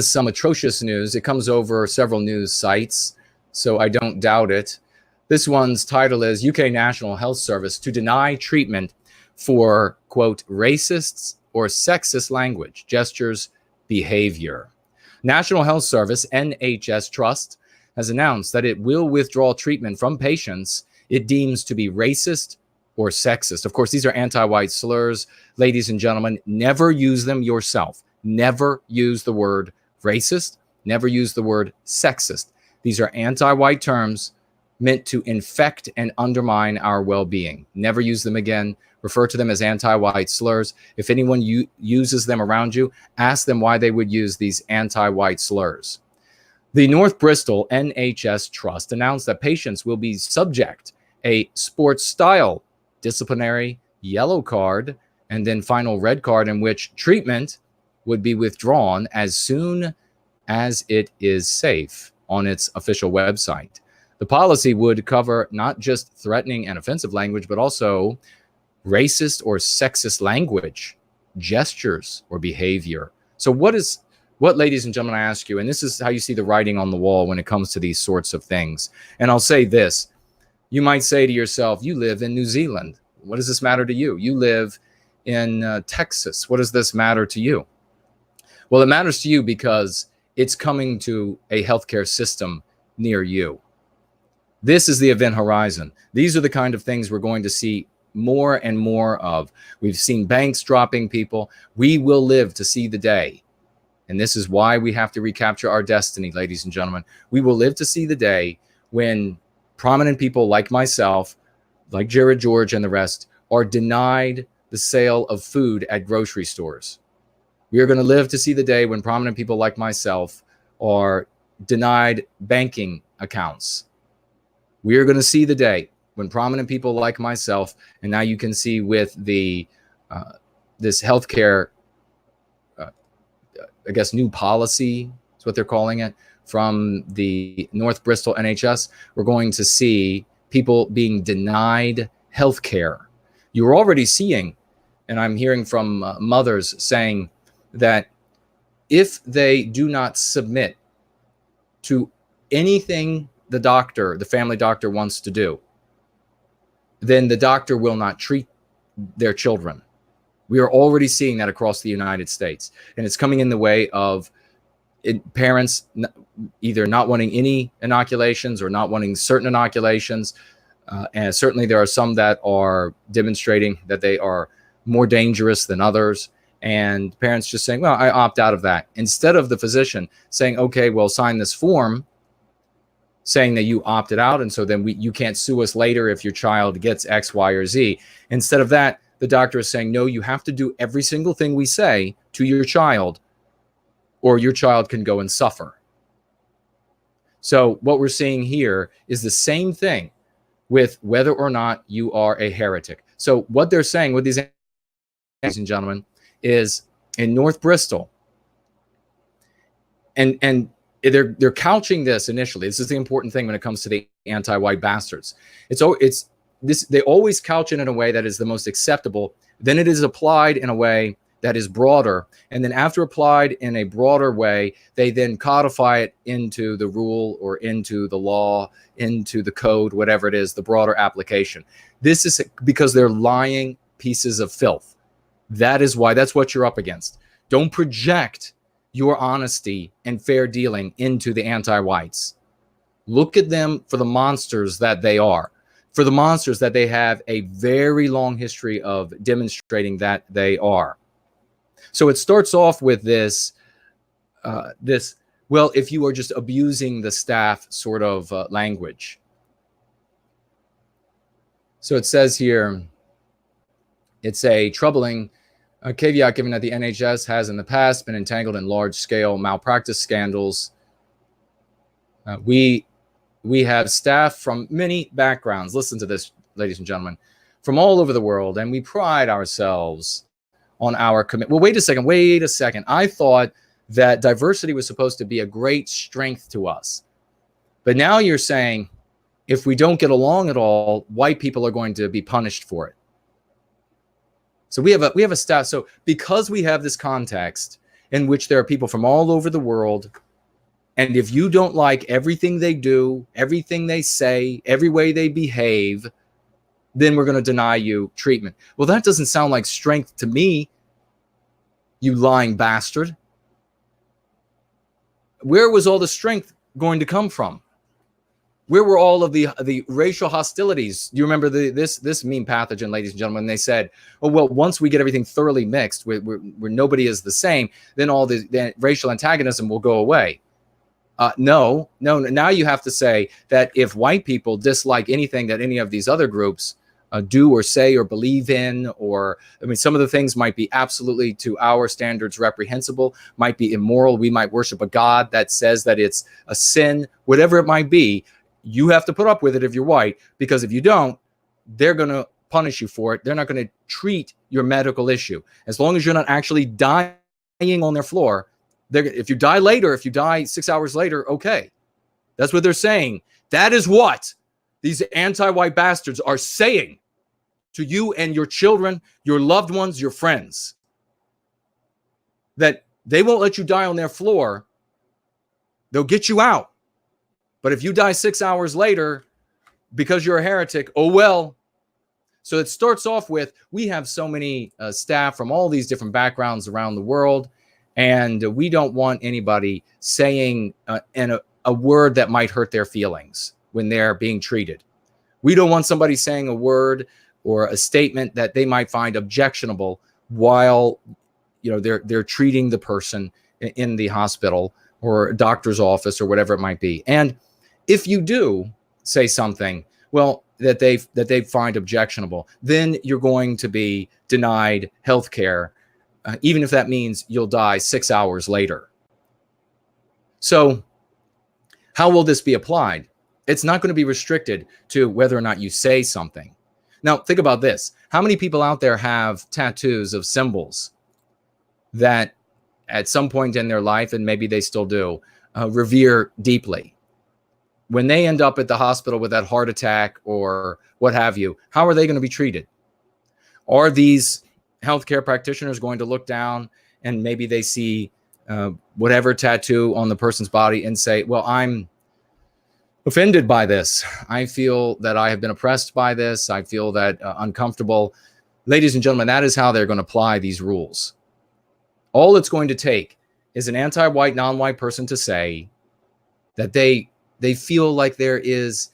some atrocious news. It comes over several news sites, so I don't doubt it. This one's title is UK National Health Service to deny treatment for, quote, racists or sexist language, gestures, behavior. National Health Service, NHS Trust, has announced that it will withdraw treatment from patients it deems to be racist or sexist. Of course, these are anti-white slurs. Ladies and gentlemen, never use them yourself. Never use the word racist. Never use the word sexist. These are anti-white terms meant to infect and undermine our well-being. Never use them again. Refer to them as anti-white slurs. If anyone uses them around you, ask them why they would use these anti-white slurs. The North Bristol NHS Trust announced that patients will be subject a sports-style disciplinary yellow card and then final red card in which treatment would be withdrawn as soon as it is safe on its official website. The policy would cover not just threatening and offensive language, but also racist or sexist language, gestures, or behavior. So what, ladies and gentlemen, I ask you, and this is how you see the writing on the wall when it comes to these sorts of things. And I'll say this, you might say to yourself, you live in New Zealand. What does this matter to you? You live in Texas. What does this matter to you? Well, it matters to you because it's coming to a healthcare system near you. This is the event horizon. These are the kind of things we're going to see more and more of. We've seen banks dropping people. We will live to see the day. And this is why we have to recapture our destiny, ladies and gentlemen. We will live to see the day when prominent people like myself, like Jared George and the rest, are denied the sale of food at grocery stores. We are going to live to see the day when prominent people like myself are denied banking accounts. We are going to see the day when prominent people like myself, and now you can see with the this healthcare, I guess, new policy is what they're calling it, from the North Bristol NHS, we're going to see people being denied healthcare. You're already seeing, and I'm hearing from mothers saying that if they do not submit to anything the family doctor wants to do, then the doctor will not treat their children. We are already seeing that across the United States. And it's coming in the way of parents either not wanting any inoculations or not wanting certain inoculations. And certainly there are some that are demonstrating that they are more dangerous than others. And parents just saying, well, I opt out of that. Instead of the physician saying, okay, well, sign this form saying that you opted out, and so then you can't sue us later if your child gets X, Y, or Z. Instead of that, the doctor is saying, no, you have to do every single thing we say to your child, or your child can go and suffer. So what we're seeing here is the same thing with whether or not you are a heretic. So what they're saying with these, ladies and gentlemen, is in North Bristol, and they're couching this initially. This is the important thing when it comes to the anti-white bastards. They always couch it in a way that is the most acceptable. Then it is applied in a way that is broader. And then after applied in a broader way, they then codify it into the rule or into the law, into the code, whatever it is, the broader application. This is because they're lying pieces of filth. That is why, that's what you're up against. Don't project your honesty and fair dealing into the anti-whites. Look at them for the monsters that they are, for the monsters that they have a very long history of demonstrating that they are. So it starts off with this, well, if you are just abusing the staff sort of language. So it says here, it's a troubling caveat given that the NHS has in the past been entangled in large-scale malpractice scandals. We have staff from many backgrounds. Listen to this, ladies and gentlemen, from all over the world, and we pride ourselves on our commitment. Well, wait a second. I thought that diversity was supposed to be a great strength to us. But now you're saying if we don't get along at all, white people are going to be punished for it. So we have a staff. So because we have this context in which there are people from all over the world. And if you don't like everything they do, everything they say, every way they behave, then we're going to deny you treatment. Well, that doesn't sound like strength to me, you lying bastard. Where was all the strength going to come from? Where were all of the racial hostilities? You remember this meme pathogen, ladies and gentlemen? They said, oh, well, once we get everything thoroughly mixed, where nobody is the same, then all the racial antagonism will go away. No. Now you have to say that if white people dislike anything that any of these other groups do or say or believe in, or, I mean, some of the things might be absolutely to our standards reprehensible, might be immoral. We might worship a God that says that it's a sin, whatever it might be. You have to put up with it if you're white, because if you don't, they're going to punish you for it. They're not going to treat your medical issue. As long as you're not actually dying on their floor, if you die later, if you die 6 hours later, okay. That's what they're saying. That is what these anti-white bastards are saying to you and your children, your loved ones, your friends. That they won't let you die on their floor. They'll get you out. But if you die 6 hours later because you're a heretic, oh well. So it starts off with, we have so many staff from all these different backgrounds around the world, and we don't want anybody saying a word that might hurt their feelings when they're being treated. We don't want somebody saying a word or a statement that they might find objectionable while they're treating the person in the hospital or doctor's office or whatever it might be. And if you do say something, well, that they find objectionable, then you're going to be denied health care, even if that means you'll die 6 hours later. So how will this be applied? It's not going to be restricted to whether or not you say something. Now, think about this. How many people out there have tattoos of symbols that at some point in their life, and maybe they still do, revere deeply? When they end up at the hospital with that heart attack or what have you, how are they going to be treated? Are these healthcare practitioners going to look down and maybe they see whatever tattoo on the person's body and say, well, I'm offended by this. I feel that I have been oppressed by this. I feel that uncomfortable. Ladies and gentlemen, that is how they're going to apply these rules. All it's going to take is an anti-white, non-white person to say that they feel like there is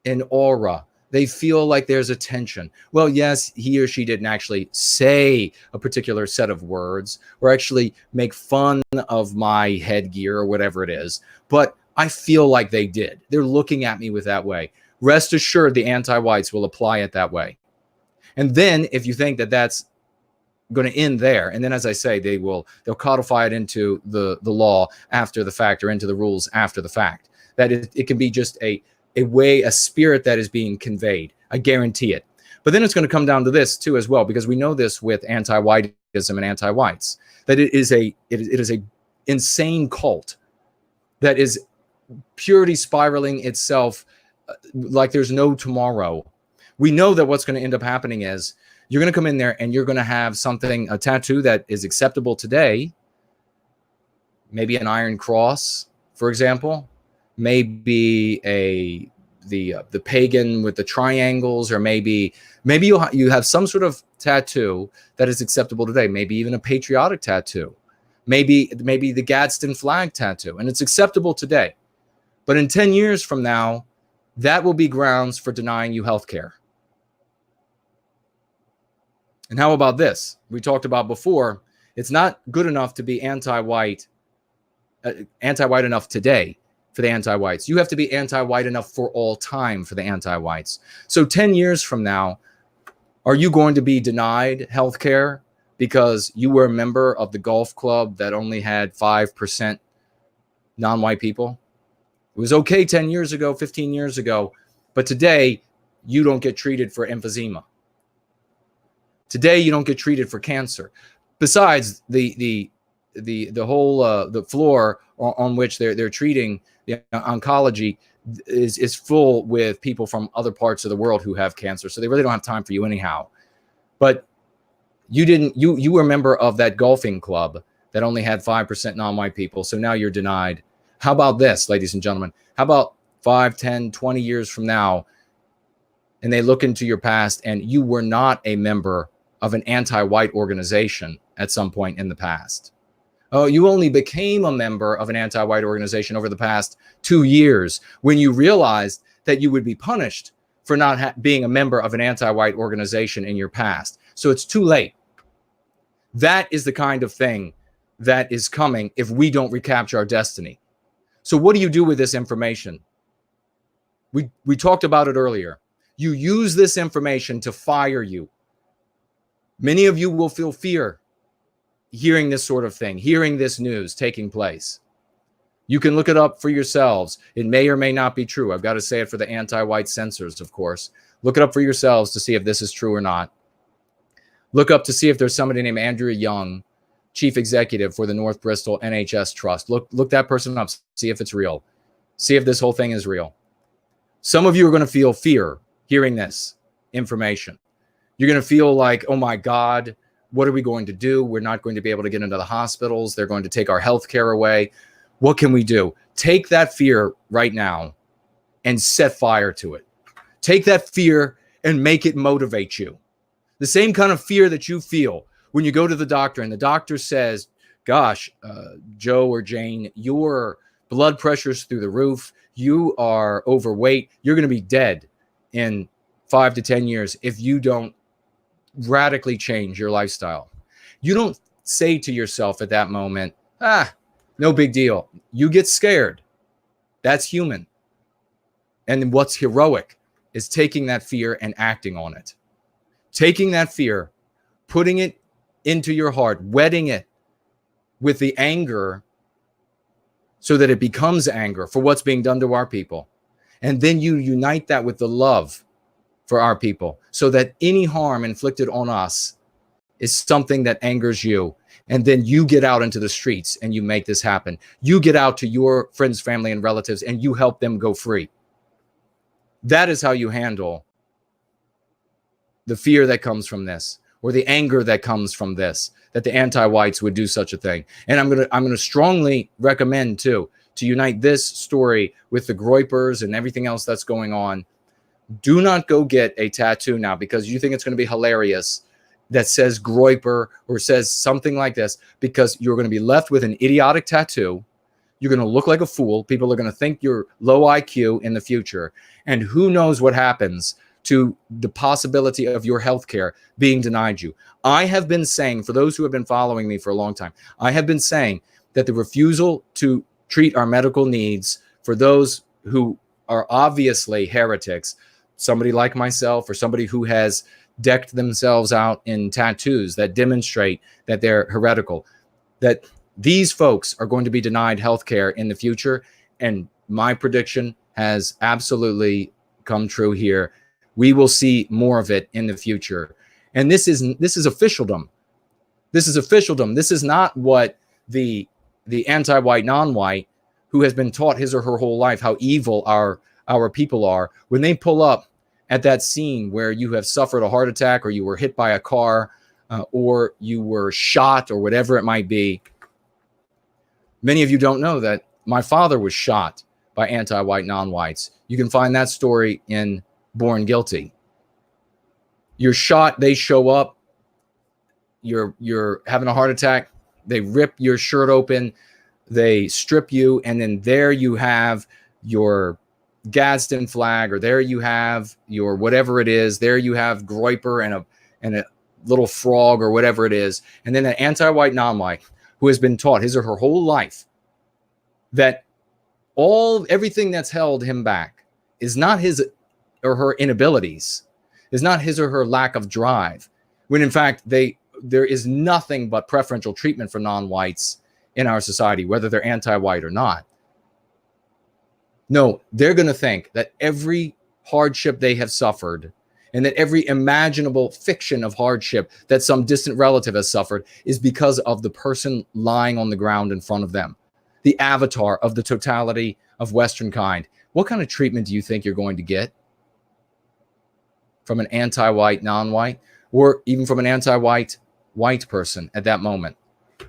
an aura. They feel like there's a tension. Well, yes, he or she didn't actually say a particular set of words or actually make fun of my headgear or whatever it is, but I feel like they did. They're looking at me with that way. Rest assured, the anti-whites will apply it that way. And then if you think that that's going to end there, and then, as I say, they'll codify it into the law after the fact, or into the rules after the fact. That it can be just a way, a spirit that is being conveyed. I guarantee it. But then it's going to come down to this too as well, because we know this with anti-whiteism and anti-whites, that it is a insane cult that is purity spiraling itself like there's no tomorrow. We know that what's going to end up happening is you're going to come in there and you're going to have something, a tattoo that is acceptable today, maybe an iron cross, for example. Maybe the pagan with the triangles, or maybe you have some sort of tattoo that is acceptable today. Maybe even a patriotic tattoo. Maybe the Gadsden flag tattoo, and it's acceptable today. But in 10 years from now, that will be grounds for denying you health care. And how about this? We talked about before, it's not good enough to be anti-white enough today for the anti-whites. You have to be anti-white enough for all time for the anti-whites. So 10 years from now, are you going to be denied health care because you were a member of the golf club that only had 5% non-white people? It was okay 10 years ago, 15 years ago, but today you don't get treated for emphysema. Today you don't get treated for cancer. Besides the whole the floor on which they're treating the oncology is full with people from other parts of the world who have cancer, so they really don't have time for you anyhow. But you were a member of that golfing club that only had 5% non-white people. So now you're denied. How about this, ladies and gentlemen? How about 5, 10, 20 years from now, and they look into your past and you were not a member of an anti-white organization at some point in the past? Oh, you only became a member of an anti-white organization over the past 2 years when you realized that you would be punished for not being a member of an anti-white organization in your past. So it's too late. That is the kind of thing that is coming if we don't recapture our destiny. So what do you do with this information? We talked about it earlier. You use this information to fire you. Many of you will feel fear hearing this sort of thing, hearing this news taking place. You can look it up for yourselves. It may or may not be true. I've got to say it for the anti-white censors, of course. Look it up for yourselves to see if this is true or not. Look up to see if there's somebody named Andrea Young, chief executive for the North Bristol NHS Trust. Look that person up, see if it's real. See if this whole thing is real. Some of you are going to feel fear hearing this information. You're going to feel like, oh my God, what are we going to do? We're not going to be able to get into the hospitals. They're going to take our health care away. What can we do? Take that fear right now and set fire to it. Take that fear and make it motivate you. The same kind of fear that you feel when you go to the doctor and the doctor says, gosh, Joe or Jane, your blood pressure's through the roof. You are overweight. You're going to be dead in 5 to 10 years if you don't radically change your lifestyle. You don't say to yourself at that moment, no big deal. You get scared. That's human. And what's heroic is taking that fear and acting on it. Taking that fear, putting it into your heart, wetting it with the anger so that it becomes anger for what's being done to our people. And then you unite that with the love for our people so that any harm inflicted on us is something that angers you. And then you get out into the streets and you make this happen. You get out to your friends, family, and relatives and you help them go free. That is how you handle the fear that comes from this, or the anger that comes from this, that the anti-whites would do such a thing. And I'm gonna strongly recommend too to unite this story with the Groypers and everything else that's going on. Do not go get a tattoo now because you think it's going to be hilarious that says Groyper or says something like this, because you're going to be left with an idiotic tattoo. You're going to look like a fool. People are going to think you're low IQ in the future. And who knows what happens to the possibility of your health care being denied you. I have been saying, for those who have been following me for a long time, I have been saying that the refusal to treat our medical needs for those who are obviously heretics, somebody like myself or somebody who has decked themselves out in tattoos that demonstrate that they're heretical, that these folks are going to be denied health care in the future. And my prediction has absolutely come true here. We will see more of it in the future. And this is officialdom. This is officialdom. This is not what the anti-white, non-white, who has been taught his or her whole life how evil our people are, when they pull up at that scene where you have suffered a heart attack or you were hit by a car or you were shot or whatever it might be. Many of you don't know that my father was shot by anti-white, non-whites. You can find that story in Born Guilty. You're shot, they show up, you're having a heart attack, they rip your shirt open, they strip you, and then there you have your Gadsden flag, or there you have your whatever it is, there you have Groyper and a little frog or whatever it is, and then an anti-white, non-white who has been taught his or her whole life that everything that's held him back is not his or her inabilities, is not his or her lack of drive, when in fact there is nothing but preferential treatment for non-whites in our society, whether they're anti-white or not. No, they're going to think that every hardship they have suffered and that every imaginable fiction of hardship that some distant relative has suffered is because of the person lying on the ground in front of them, the avatar of the totality of Western kind. What kind of treatment do you think you're going to get from an anti-white, non-white, or even from an anti-white, white person at that moment?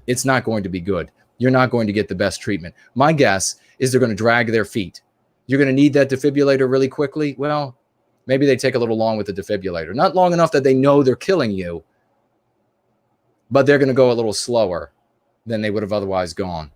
it's not going to be good. You're not going to get the best treatment. My guess is they're going to drag their feet. You're going to need that defibrillator really quickly. Well, maybe they take a little long with the defibrillator. Not long enough that they know they're killing you, but they're going to go a little slower than they would have otherwise gone.